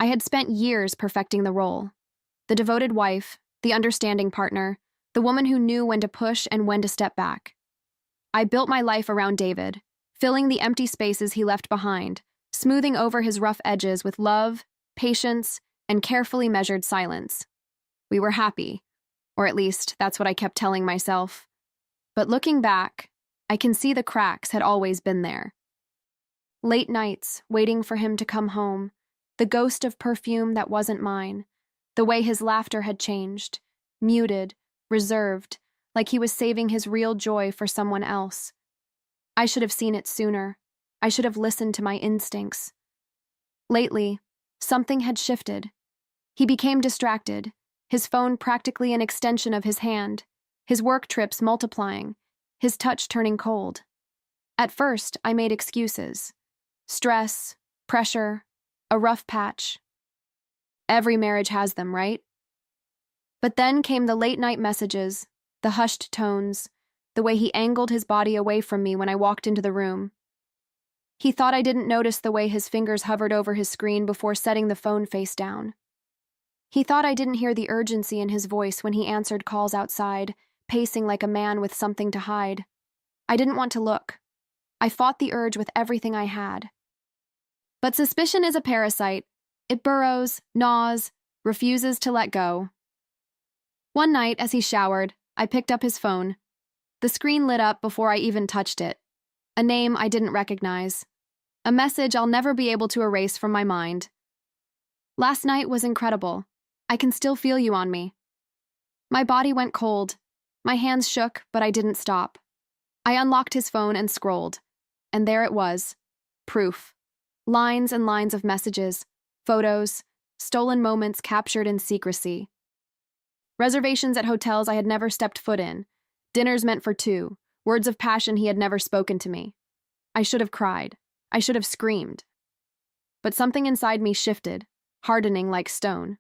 I had spent years perfecting the role. The devoted wife, the understanding partner, the woman who knew when to push and when to step back. I built my life around David, filling the empty spaces he left behind, smoothing over his rough edges with love, patience, and carefully measured silence. We were happy, or at least that's what I kept telling myself. But looking back, I can see the cracks had always been there. Late nights, waiting for him to come home, the ghost of perfume that wasn't mine, the way his laughter had changed, muted, reserved, like he was saving his real joy for someone else. I should have seen it sooner. I should have listened to my instincts. Lately, something had shifted. He became distracted, his phone practically an extension of his hand, his work trips multiplying, his touch turning cold. At first, I made excuses. Stress, pressure, a rough patch. Every marriage has them, right? But then came the late-night messages, the hushed tones, the way he angled his body away from me when I walked into the room. He thought I didn't notice the way his fingers hovered over his screen before setting the phone face down. He thought I didn't hear the urgency in his voice when he answered calls outside, pacing like a man with something to hide. I didn't want to look. I fought the urge with everything I had. But suspicion is a parasite. It burrows, gnaws, refuses to let go. One night, as he showered, I picked up his phone. The screen lit up before I even touched it. A name I didn't recognize. A message I'll never be able to erase from my mind. Last night was incredible. I can still feel you on me. My body went cold. My hands shook, but I didn't stop. I unlocked his phone and scrolled. And there it was. Proof. Lines and lines of messages, photos, stolen moments captured in secrecy. Reservations at hotels I had never stepped foot in. Dinners meant for two. Words of passion he had never spoken to me. I should have cried. I should have screamed. But something inside me shifted, hardening like stone.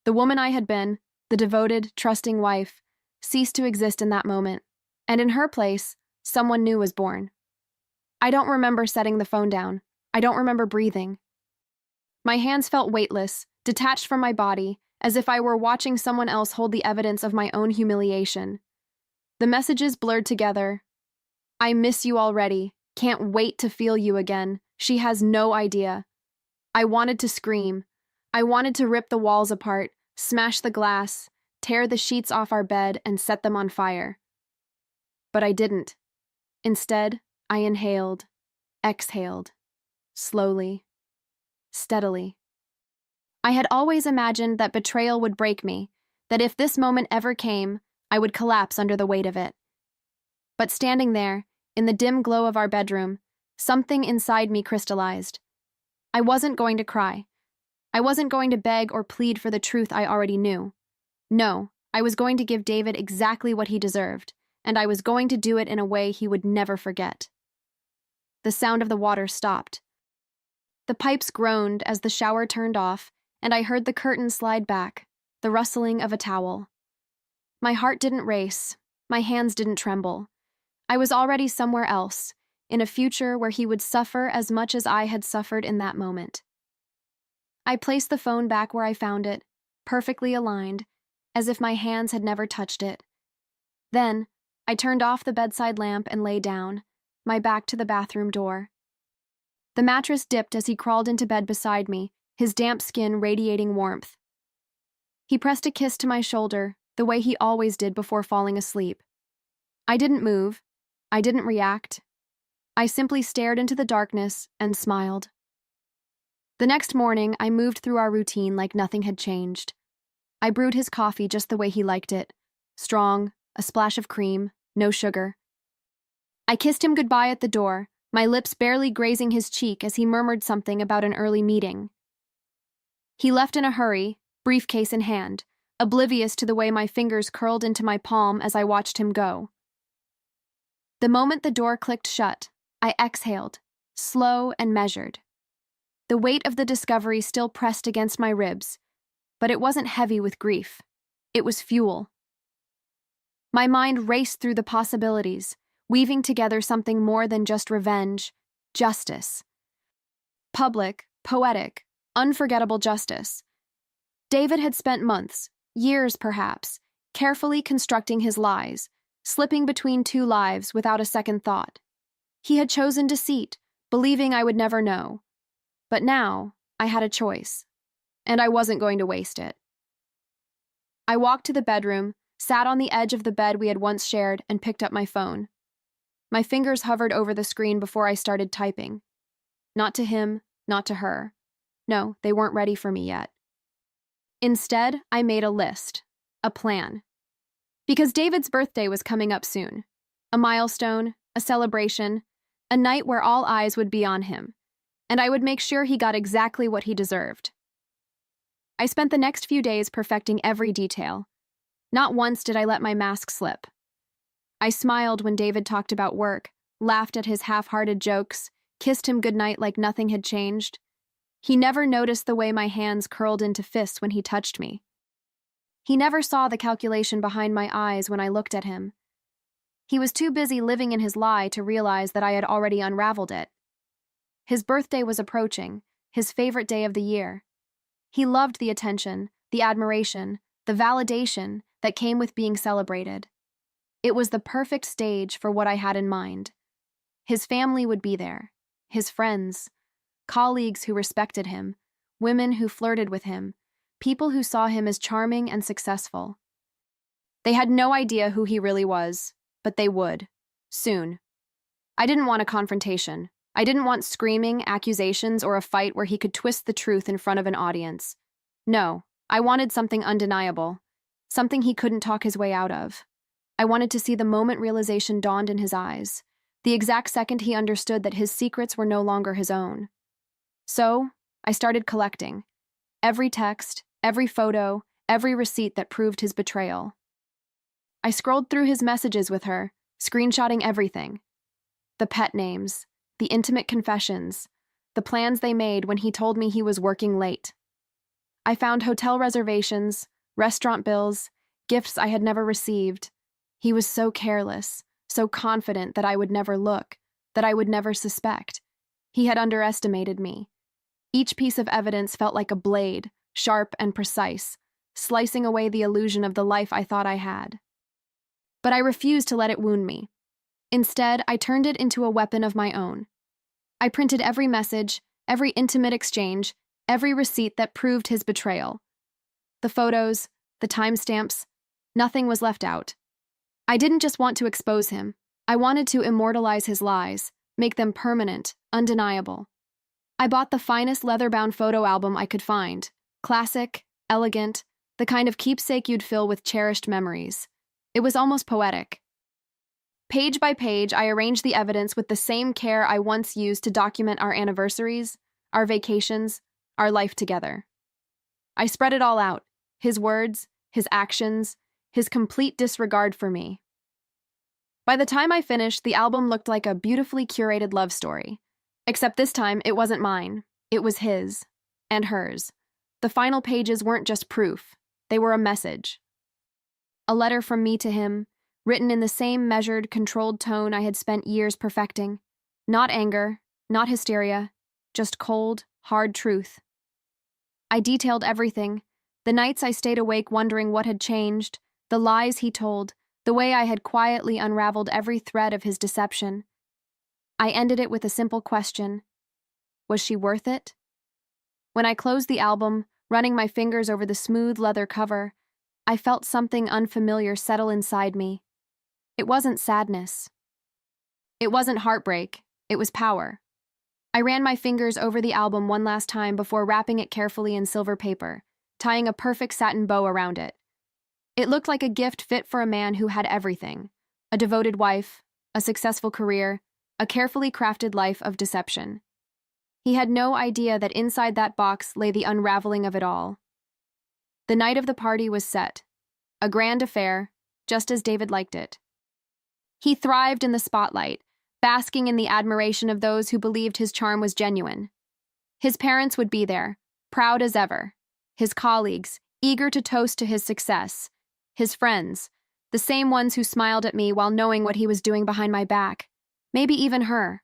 The woman I had been, the devoted, trusting wife, ceased to exist in that moment, and in her place, someone new was born. I don't remember setting the phone down. I don't remember breathing. My hands felt weightless, detached from my body, as if I were watching someone else hold the evidence of my own humiliation. The messages blurred together. I miss you already. Can't wait to feel you again. She has no idea. I wanted to scream. I wanted to rip the walls apart, smash the glass, tear the sheets off our bed, and set them on fire. But I didn't. Instead, I inhaled, exhaled, slowly, steadily. I had always imagined that betrayal would break me, that if this moment ever came, I would collapse under the weight of it. But standing there, in the dim glow of our bedroom, something inside me crystallized. I wasn't going to cry. I wasn't going to beg or plead for the truth I already knew. No, I was going to give David exactly what he deserved, and I was going to do it in a way he would never forget. The sound of the water stopped. The pipes groaned as the shower turned off, and I heard the curtain slide back, the rustling of a towel. My heart didn't race. My hands didn't tremble. I was already somewhere else, in a future where he would suffer as much as I had suffered in that moment. I placed the phone back where I found it, perfectly aligned, as if my hands had never touched it. Then, I turned off the bedside lamp and lay down, my back to the bathroom door. The mattress dipped as he crawled into bed beside me, his damp skin radiating warmth. He pressed a kiss to my shoulder, the way he always did before falling asleep. I didn't move. I didn't react. I simply stared into the darkness and smiled. The next morning, I moved through our routine like nothing had changed. I brewed his coffee just the way he liked it. Strong, a splash of cream, no sugar. I kissed him goodbye at the door, my lips barely grazing his cheek as he murmured something about an early meeting. He left in a hurry, briefcase in hand, oblivious to the way my fingers curled into my palm as I watched him go. The moment the door clicked shut, I exhaled, slow and measured. The weight of the discovery still pressed against my ribs, but it wasn't heavy with grief. It was fuel. My mind raced through the possibilities, weaving together something more than just revenge, justice. Public, poetic, unforgettable justice. David had spent months, years perhaps, carefully constructing his lies, slipping between two lives without a second thought. He had chosen deceit, believing I would never know. But now, I had a choice, and I wasn't going to waste it. I walked to the bedroom, sat on the edge of the bed we had once shared, and picked up my phone. My fingers hovered over the screen before I started typing. Not to him, not to her. No, they weren't ready for me yet. Instead, I made a list, a plan. Because David's birthday was coming up soon. A milestone, a celebration, a night where all eyes would be on him, and I would make sure he got exactly what he deserved. I spent the next few days perfecting every detail. Not once did I let my mask slip. I smiled when David talked about work, laughed at his half-hearted jokes, kissed him goodnight like nothing had changed. He never noticed the way my hands curled into fists when he touched me. He never saw the calculation behind my eyes when I looked at him. He was too busy living in his lie to realize that I had already unraveled it. His birthday was approaching, his favorite day of the year. He loved the attention, the admiration, the validation that came with being celebrated. It was the perfect stage for what I had in mind. His family would be there, his friends, colleagues who respected him, women who flirted with him, people who saw him as charming and successful. They had no idea who he really was, but they would, soon. I didn't want a confrontation. I didn't want screaming, accusations, or a fight where he could twist the truth in front of an audience. No, I wanted something undeniable, something he couldn't talk his way out of. I wanted to see the moment realization dawned in his eyes, the exact second he understood that his secrets were no longer his own. So, I started collecting. Every text, every photo, every receipt that proved his betrayal. I scrolled through his messages with her, screenshotting everything. The pet names, the intimate confessions, the plans they made when he told me he was working late. I found hotel reservations, restaurant bills, gifts I had never received. He was so careless, so confident that I would never look, that I would never suspect. He had underestimated me. Each piece of evidence felt like a blade, sharp and precise, slicing away the illusion of the life I thought I had. But I refused to let it wound me. Instead, I turned it into a weapon of my own. I printed every message, every intimate exchange, every receipt that proved his betrayal. The photos, the timestamps, nothing was left out. I didn't just want to expose him. I wanted to immortalize his lies, make them permanent, undeniable. I bought the finest leather-bound photo album I could find, classic, elegant, the kind of keepsake you'd fill with cherished memories. It was almost poetic. Page by page, I arranged the evidence with the same care I once used to document our anniversaries, our vacations, our life together. I spread it all out, his words, his actions, his complete disregard for me. By the time I finished, the album looked like a beautifully curated love story. Except this time, it wasn't mine. It was his. And hers. The final pages weren't just proof. They were a message. A letter from me to him, written in the same measured, controlled tone I had spent years perfecting. Not anger, not hysteria, just cold, hard truth. I detailed everything, the nights I stayed awake wondering what had changed, the lies he told, the way I had quietly unraveled every thread of his deception. I ended it with a simple question. Was she worth it? When I closed the album, running my fingers over the smooth leather cover, I felt something unfamiliar settle inside me. It wasn't sadness. It wasn't heartbreak. It was power. I ran my fingers over the album one last time before wrapping it carefully in silver paper, tying a perfect satin bow around it. It looked like a gift fit for a man who had everything: a devoted wife, a successful career, a carefully crafted life of deception. He had no idea that inside that box lay the unraveling of it all. The night of the party was set. A grand affair, just as David liked it. He thrived in the spotlight, basking in the admiration of those who believed his charm was genuine. His parents would be there, proud as ever. His colleagues, eager to toast to his success. His friends, the same ones who smiled at me while knowing what he was doing behind my back. Maybe even her.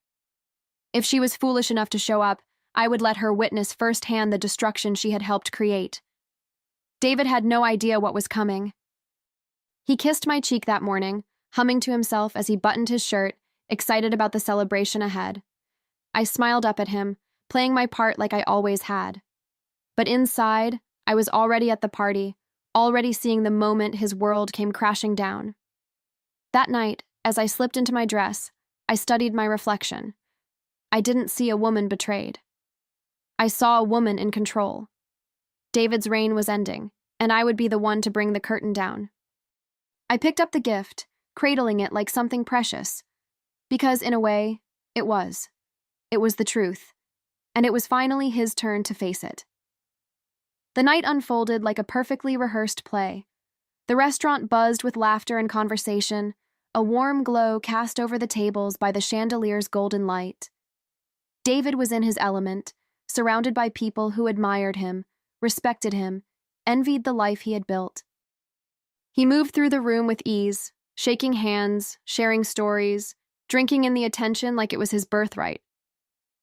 If she was foolish enough to show up, I would let her witness firsthand the destruction she had helped create. David had no idea what was coming. He kissed my cheek that morning, humming to himself as he buttoned his shirt, excited about the celebration ahead. I smiled up at him, playing my part like I always had. But inside, I was already at the party, already seeing the moment his world came crashing down. That night, as I slipped into my dress, I studied my reflection. I didn't see a woman betrayed. I saw a woman in control. David's reign was ending, and I would be the one to bring the curtain down. I picked up the gift, cradling it like something precious, because in a way, it was. It was the truth, and it was finally his turn to face it. The night unfolded like a perfectly rehearsed play. The restaurant buzzed with laughter and conversation, a warm glow cast over the tables by the chandelier's golden light. David was in his element, surrounded by people who admired him, respected him, envied the life he had built. He moved through the room with ease, shaking hands, sharing stories, drinking in the attention like it was his birthright.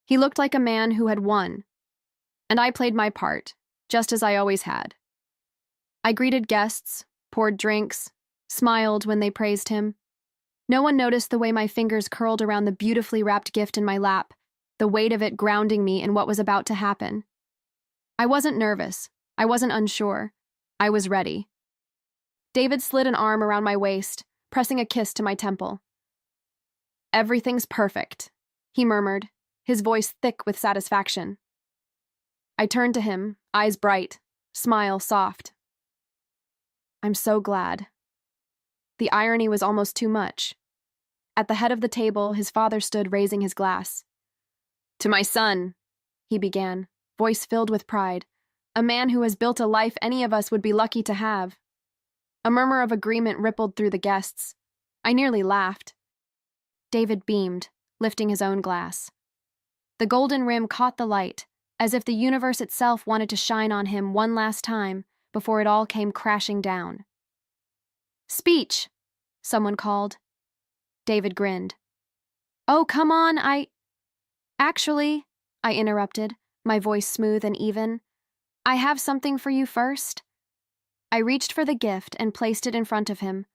He looked like a man who had won, and I played my part, just as I always had. I greeted guests, poured drinks, smiled when they praised him. No one noticed the way my fingers curled around the beautifully wrapped gift in my lap, the weight of it grounding me in what was about to happen. I wasn't nervous. I wasn't unsure. I was ready. David slid an arm around my waist, pressing a kiss to my temple. "Everything's perfect," he murmured, his voice thick with satisfaction. I turned to him, eyes bright, smile soft. "I'm so glad." The irony was almost too much. At the head of the table, his father stood raising his glass. "To my son," he began, voice filled with pride, "a man who has built a life any of us would be lucky to have." A murmur of agreement rippled through the guests. I nearly laughed. David beamed, lifting his own glass. The golden rim caught the light, as if the universe itself wanted to shine on him one last time before it all came crashing down. "Speech," someone called. David grinned. "Oh, come on, Actually," I interrupted, my voice smooth and even, "I have something for you first." I reached for the gift and placed it in front of him,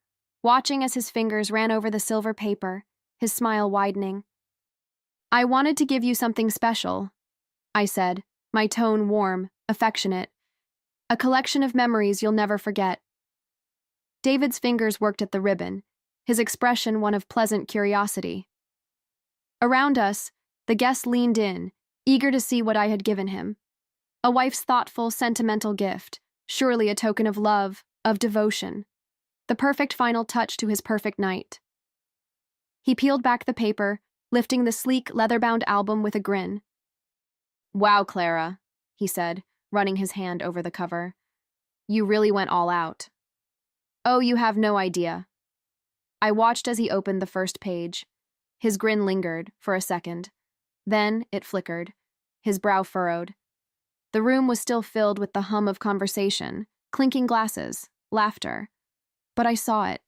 watching as his fingers ran over the silver paper, his smile widening. "I wanted to give you something special," I said, my tone warm, affectionate. "A collection of memories you'll never forget." David's fingers worked at the ribbon, his expression one of pleasant curiosity. Around us, the guest leaned in, eager to see what I had given him. A wife's thoughtful, sentimental gift, surely a token of love, of devotion. The perfect final touch to his perfect night. He peeled back the paper, lifting the sleek, leather-bound album with a grin. "Wow, Clara," he said, running his hand over the cover. "You really went all out." "Oh, you have no idea." I watched as he opened the first page. His grin lingered, for a second. Then it flickered, his brow furrowed. The room was still filled with the hum of conversation, clinking glasses, laughter. But I saw it,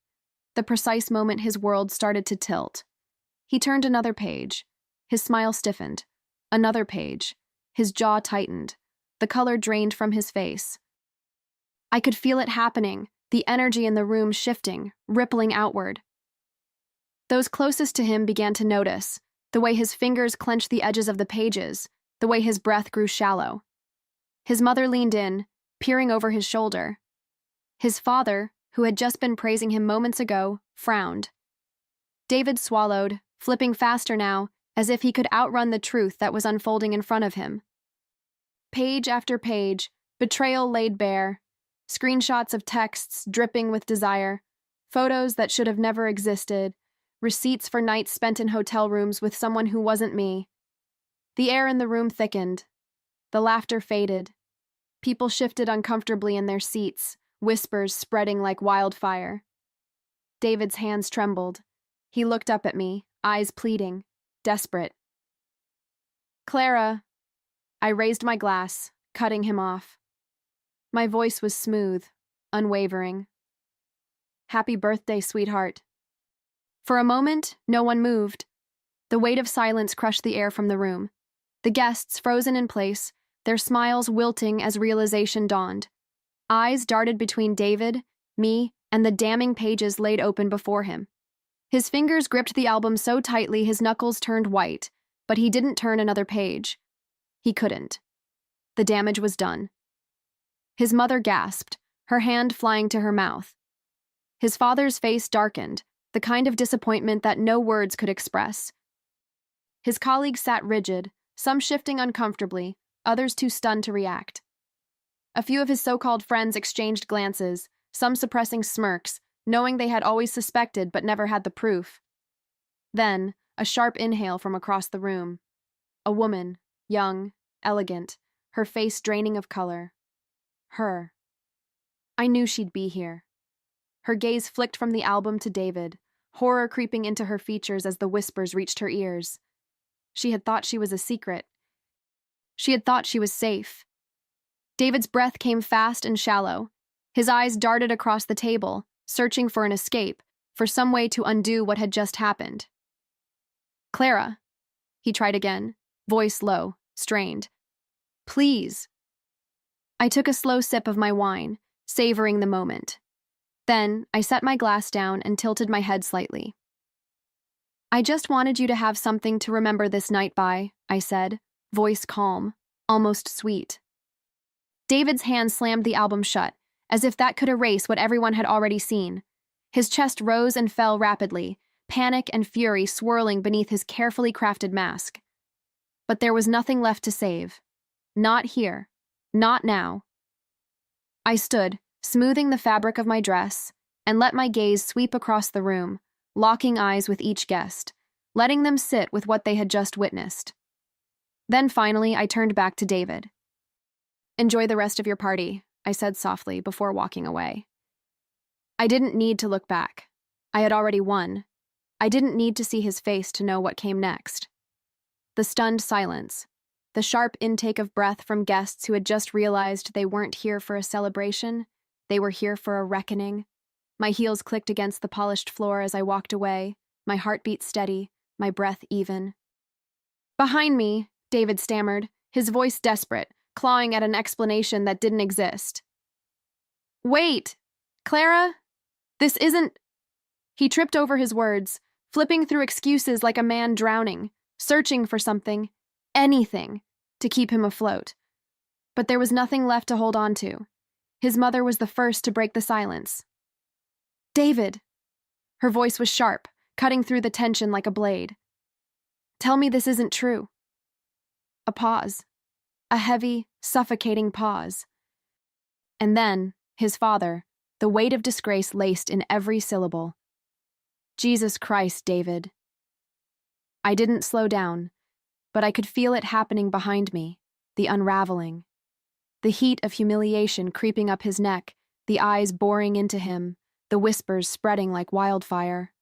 the precise moment his world started to tilt. He turned another page. His smile stiffened. Another page. His jaw tightened. The color drained from his face. I could feel it happening, the energy in the room shifting, rippling outward. Those closest to him began to notice, the way his fingers clenched the edges of the pages, the way his breath grew shallow. His mother leaned in, peering over his shoulder. His father, who had just been praising him moments ago, frowned. David swallowed, flipping faster now, as if he could outrun the truth that was unfolding in front of him. Page after page, betrayal laid bare, screenshots of texts dripping with desire, photos that should have never existed, receipts for nights spent in hotel rooms with someone who wasn't me. The air in the room thickened. The laughter faded. People shifted uncomfortably in their seats, whispers spreading like wildfire. David's hands trembled. He looked up at me, eyes pleading, desperate. "Clara," I raised my glass, cutting him off. My voice was smooth, unwavering. "Happy birthday, sweetheart." For a moment, no one moved. The weight of silence crushed the air from the room. The guests frozen in place, their smiles wilting as realization dawned. Eyes darted between David, me, and the damning pages laid open before him. His fingers gripped the album so tightly his knuckles turned white, but he didn't turn another page. He couldn't. The damage was done. His mother gasped, her hand flying to her mouth. His father's face darkened, the kind of disappointment that no words could express. His colleagues sat rigid, some shifting uncomfortably, others too stunned to react. A few of his so-called friends exchanged glances, some suppressing smirks, knowing they had always suspected but never had the proof. Then, a sharp inhale from across the room. A woman, young, elegant, her face draining of color. Her. I knew she'd be here. Her gaze flicked from the album to David, horror creeping into her features as the whispers reached her ears. She had thought she was a secret. She had thought she was safe. David's breath came fast and shallow. His eyes darted across the table, searching for an escape, for some way to undo what had just happened. Clara, he tried again, voice low, strained. Please. I took a slow sip of my wine, savoring the moment. Then, I set my glass down and tilted my head slightly. I just wanted you to have something to remember this night by, I said, voice calm, almost sweet. David's hand slammed the album shut, as if that could erase what everyone had already seen. His chest rose and fell rapidly, panic and fury swirling beneath his carefully crafted mask. But there was nothing left to save. Not here. Not now. I stood, smoothing the fabric of my dress, and let my gaze sweep across the room, locking eyes with each guest, letting them sit with what they had just witnessed. Then finally, I turned back to David. Enjoy the rest of your party, I said softly before walking away. I didn't need to look back. I had already won. I didn't need to see his face to know what came next. The stunned silence, the sharp intake of breath from guests who had just realized they weren't here for a celebration, they were here for a reckoning. My heels clicked against the polished floor as I walked away, my heartbeat steady, my breath even. Behind me, David stammered, his voice desperate, clawing at an explanation that didn't exist. Wait! Clara? This isn't... He tripped over his words, flipping through excuses like a man drowning, searching for something, anything, to keep him afloat. But there was nothing left to hold on to. His mother was the first to break the silence. David! Her voice was sharp, cutting through the tension like a blade. Tell me this isn't true. A pause. A heavy, suffocating pause. And then, his father, the weight of disgrace laced in every syllable. Jesus Christ, David. I didn't slow down, but I could feel it happening behind me, the unraveling. The heat of humiliation creeping up his neck, the eyes boring into him, the whispers spreading like wildfire.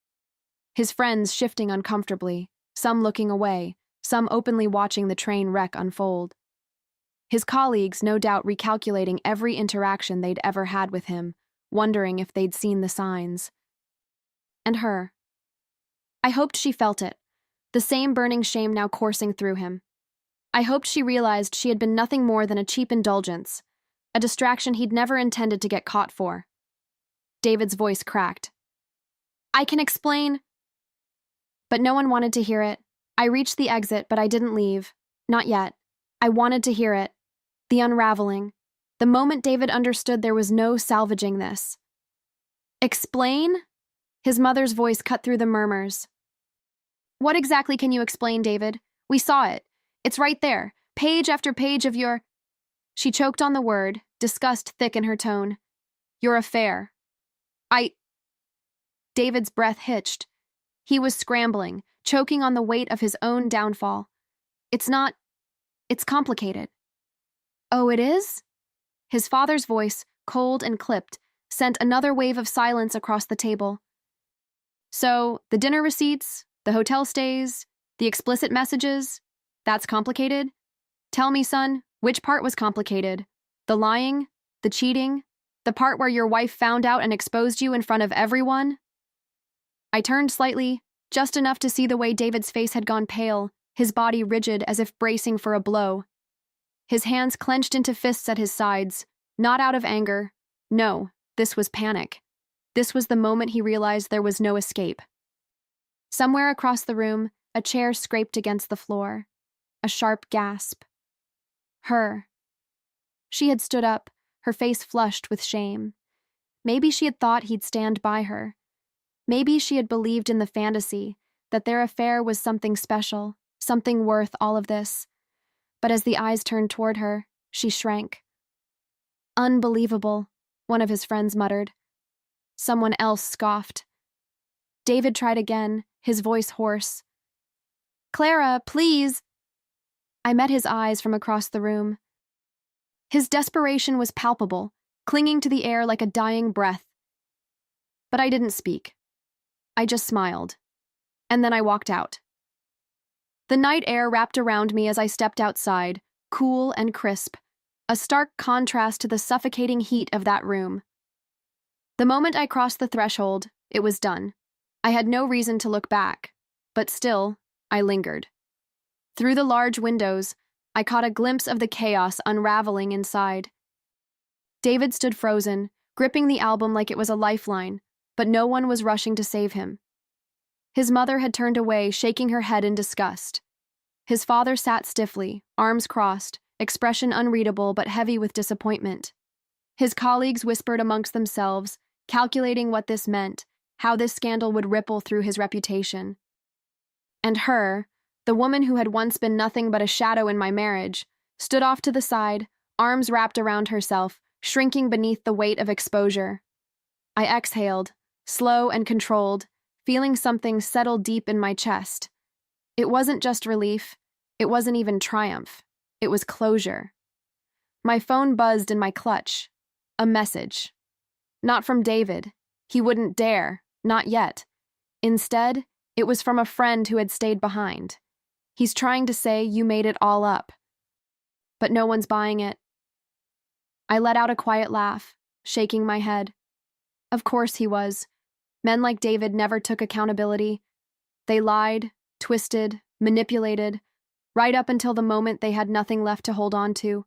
His friends shifting uncomfortably, some looking away, some openly watching the train wreck unfold. His colleagues no doubt recalculating every interaction they'd ever had with him, wondering if they'd seen the signs. And her. I hoped she felt it, the same burning shame now coursing through him. I hoped she realized she had been nothing more than a cheap indulgence, a distraction he'd never intended to get caught for. David's voice cracked. I can explain. But no one wanted to hear it. I reached the exit, but I didn't leave. Not yet. I wanted to hear it. The unraveling. The moment David understood there was no salvaging this. Explain? His mother's voice cut through the murmurs. What exactly can you explain, David? We saw it. It's right there. Page after page of your... She choked on the word, disgust thick in her tone. Your affair. David's breath hitched. He was scrambling, choking on the weight of his own downfall. It's complicated. Oh, it is? His father's voice, cold and clipped, sent another wave of silence across the table. So, the dinner receipts, the hotel stays, the explicit messages, that's complicated? Tell me, son, which part was complicated? The lying? The cheating? The part where your wife found out and exposed you in front of everyone? I turned slightly, just enough to see the way David's face had gone pale, his body rigid as if bracing for a blow. His hands clenched into fists at his sides, not out of anger. No, this was panic. This was the moment he realized there was no escape. Somewhere across the room, a chair scraped against the floor. A sharp gasp. Her. She had stood up, her face flushed with shame. Maybe she had thought he'd stand by her. Maybe she had believed in the fantasy that their affair was something special, something worth all of this. But as the eyes turned toward her, she shrank. Unbelievable, one of his friends muttered. Someone else scoffed. David tried again, his voice hoarse. Clara, please! I met his eyes from across the room. His desperation was palpable, clinging to the air like a dying breath. But I didn't speak. I just smiled. And then I walked out. The night air wrapped around me as I stepped outside, cool and crisp, a stark contrast to the suffocating heat of that room. The moment I crossed the threshold, it was done. I had no reason to look back, but still, I lingered. Through the large windows, I caught a glimpse of the chaos unraveling inside. David stood frozen, gripping the album like it was a lifeline, but no one was rushing to save him. His mother had turned away, shaking her head in disgust. His father sat stiffly, arms crossed, expression unreadable but heavy with disappointment. His colleagues whispered amongst themselves, calculating what this meant, how this scandal would ripple through his reputation. And her, the woman who had once been nothing but a shadow in my marriage, stood off to the side, arms wrapped around herself, shrinking beneath the weight of exposure. I exhaled, slow and controlled, feeling something settle deep in my chest. It wasn't just relief. It wasn't even triumph. It was closure. My phone buzzed in my clutch. A message. Not from David. He wouldn't dare. Not yet. Instead, it was from a friend who had stayed behind. He's trying to say you made it all up. But no one's buying it. I let out a quiet laugh, shaking my head. Of course he was. Men like David never took accountability. They lied, twisted, manipulated, right up until the moment they had nothing left to hold on to.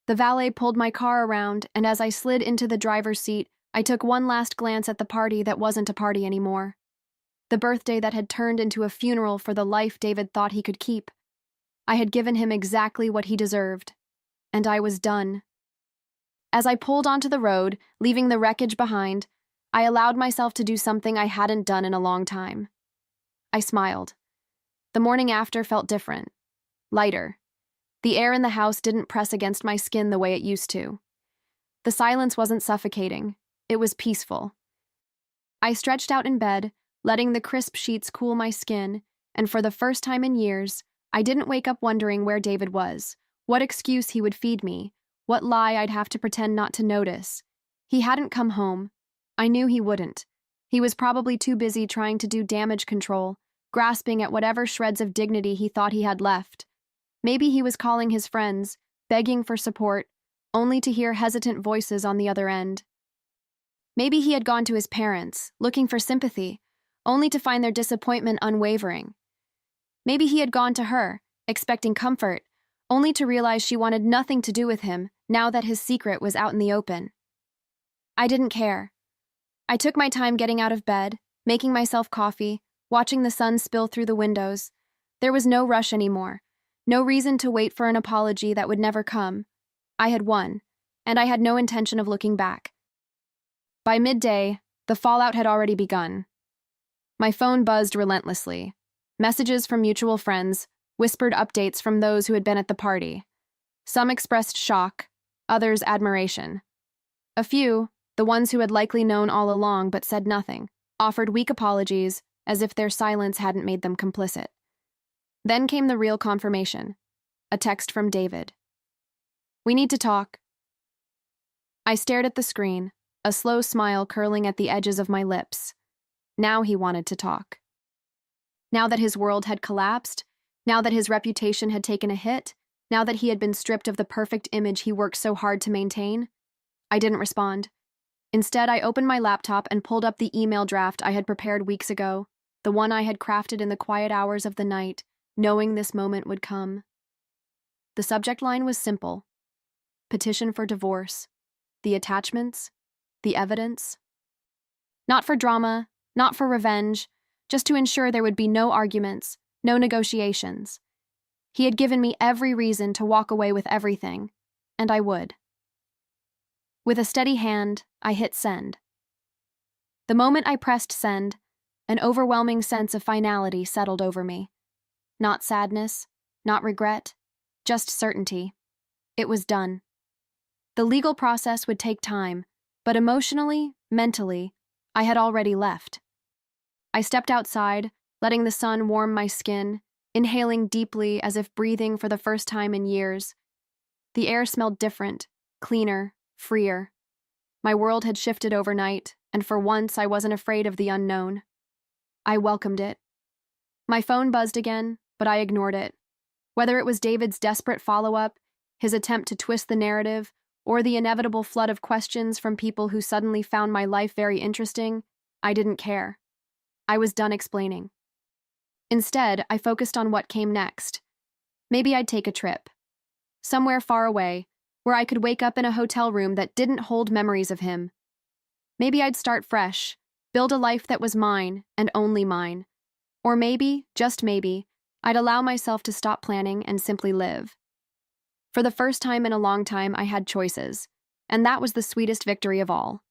The valet pulled my car around, and as I slid into the driver's seat, I took one last glance at the party that wasn't a party anymore. The birthday that had turned into a funeral for the life David thought he could keep. I had given him exactly what he deserved, and I was done. As I pulled onto the road, leaving the wreckage behind, I allowed myself to do something I hadn't done in a long time. I smiled. The morning after felt different, lighter. The air in the house didn't press against my skin the way it used to. The silence wasn't suffocating. It was peaceful. I stretched out in bed, letting the crisp sheets cool my skin, and for the first time in years, I didn't wake up wondering where David was, what excuse he would feed me, what lie I'd have to pretend not to notice. He hadn't come home. I knew he wouldn't. He was probably too busy trying to do damage control, grasping at whatever shreds of dignity he thought he had left. Maybe he was calling his friends, begging for support, only to hear hesitant voices on the other end. Maybe he had gone to his parents, looking for sympathy, only to find their disappointment unwavering. Maybe he had gone to her, expecting comfort, only to realize she wanted nothing to do with him now that his secret was out in the open. I didn't care. I took my time getting out of bed, making myself coffee, watching the sun spill through the windows. There was no rush anymore, no reason to wait for an apology that would never come. I had won, and I had no intention of looking back. By midday, the fallout had already begun. My phone buzzed relentlessly. Messages from mutual friends, whispered updates from those who had been at the party. Some expressed shock, others admiration. A few, the ones who had likely known all along but said nothing, offered weak apologies as if their silence hadn't made them complicit. Then came the real confirmation, a text from David. "We need to talk." I stared at the screen, a slow smile curling at the edges of my lips. Now he wanted to talk. Now that his world had collapsed, now that his reputation had taken a hit, now that he had been stripped of the perfect image he worked so hard to maintain, I didn't respond. Instead, I opened my laptop and pulled up the email draft I had prepared weeks ago, the one I had crafted in the quiet hours of the night, knowing this moment would come. The subject line was simple: petition for divorce. The attachments, the evidence. Not for drama, not for revenge, just to ensure there would be no arguments, no negotiations. He had given me every reason to walk away with everything, and I would. With a steady hand, I hit send. The moment I pressed send, an overwhelming sense of finality settled over me. Not sadness, not regret, just certainty. It was done. The legal process would take time, but emotionally, mentally, I had already left. I stepped outside, letting the sun warm my skin, inhaling deeply as if breathing for the first time in years. The air smelled different, cleaner, freer. My world had shifted overnight, and for once I wasn't afraid of the unknown. I welcomed it. My phone buzzed again, but I ignored it. Whether it was David's desperate follow-up, his attempt to twist the narrative, or the inevitable flood of questions from people who suddenly found my life very interesting, I didn't care. I was done explaining. Instead, I focused on what came next. Maybe I'd take a trip. Somewhere far away, where I could wake up in a hotel room that didn't hold memories of him. Maybe I'd start fresh, build a life that was mine, and only mine. Or maybe, just maybe, I'd allow myself to stop planning and simply live. For the first time in a long time, I had choices, and that was the sweetest victory of all.